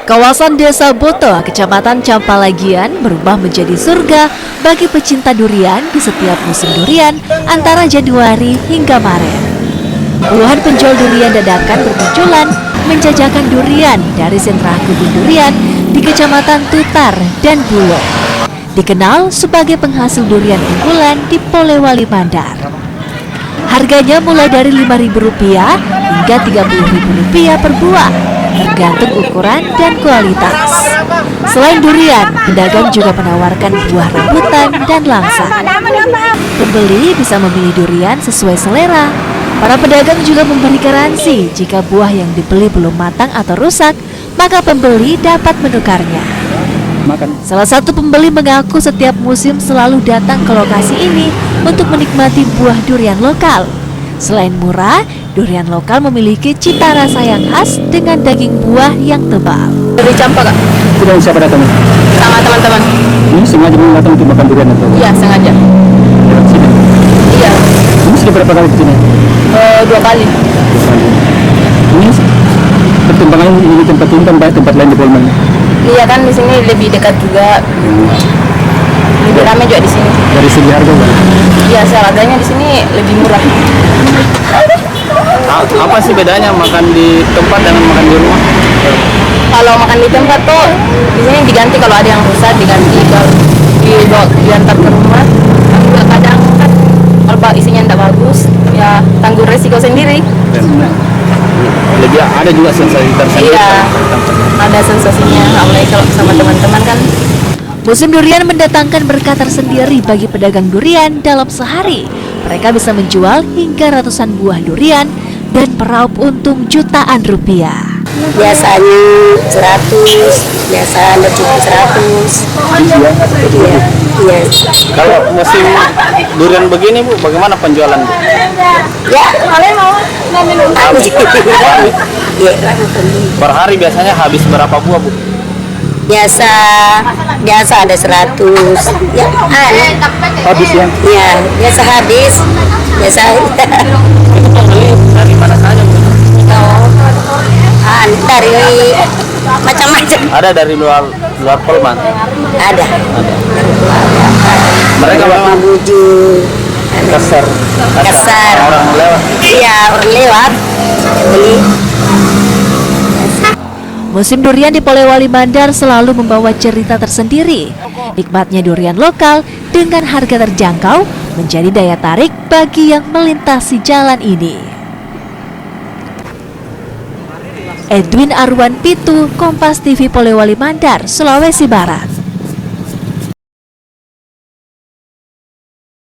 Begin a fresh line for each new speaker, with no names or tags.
Kawasan Desa Boto, Kecamatan Campalagian berubah menjadi surga bagi pecinta durian di setiap musim durian antara Januari hingga Maret. Puluhan penjual durian dadakan bermunculan menjajakan durian dari sentra kebun durian di Kecamatan Tutar dan Bulo. Dikenal sebagai penghasil durian unggulan di Polewali Mandar. Harganya mulai dari Rp5.000 hingga Rp30.000 per buah, tergantung ukuran dan kualitas. Selain durian, pedagang juga menawarkan buah rambutan dan langsat. Pembeli bisa memilih durian sesuai selera. Para pedagang juga memberi garansi jika buah yang dibeli belum matang atau rusak, maka pembeli dapat menukarnya. Salah satu pembeli mengaku setiap musim selalu datang ke lokasi ini untuk menikmati buah durian lokal. Selain murah, durian lokal memiliki cita rasa yang khas dengan daging buah yang tebal.
Dari Campak, Kak.
Sudah siapa datang?
Sama teman-teman.
Ini sengaja datang untuk makan durian atau?
Iya, sengaja.
Lewat sini.
Iya.
Ini sudah berapa kali ke sini?
2 kali.
Ini pertimbangan ini tempat ini kan baik tempat lain di Polman.
Iya kan di sini lebih dekat juga. Lebih ramai juga di sini.
Dari segi harga Bang.
Iya, harganya di sini lebih murah.
Apa sih bedanya makan di tempat dengan makan di rumah?
Kalau makan di tempat tuh di sini diganti kalau ada yang rusak diganti, kalau diantar ke rumah. Tapi juga kadang kan kalau isinya tidak bagus ya tanggung resiko sendiri.
Lebih ada juga sensasi tersendiri.
Iya, ada sensasinya. Apalagi kalau sama teman-teman kan.
Musim durian mendatangkan berkah tersendiri bagi pedagang durian dalam sehari. Mereka bisa menjual hingga ratusan buah durian dan meraup untung jutaan rupiah.
Biasanya 100, biasa lebih 100. Iya. Iya.
Kalau musim durian begini Bu, bagaimana penjualan Bu?
Ya, kalian mau minum Iya.
Per hari biasanya habis berapa buah Bu?
Biasa ada 100. Ya,
Habis ya?
Iya, biasa habis. Biasa.
Itu pembeli dari mana saja Bu?
Dari macam-macam.
Ada dari luar Polman.
Ada.
Mereka memang
Mabuju.
Kasar.
Kasar.
orang lewat.
Iya, orang lewat. Beli.
Musim durian di Polewali Mandar selalu membawa cerita tersendiri. Nikmatnya durian lokal dengan harga terjangkau menjadi daya tarik bagi yang melintasi jalan ini. Edwin Arwan Pitu, Kompas TV Polewali Mandar, Sulawesi Barat.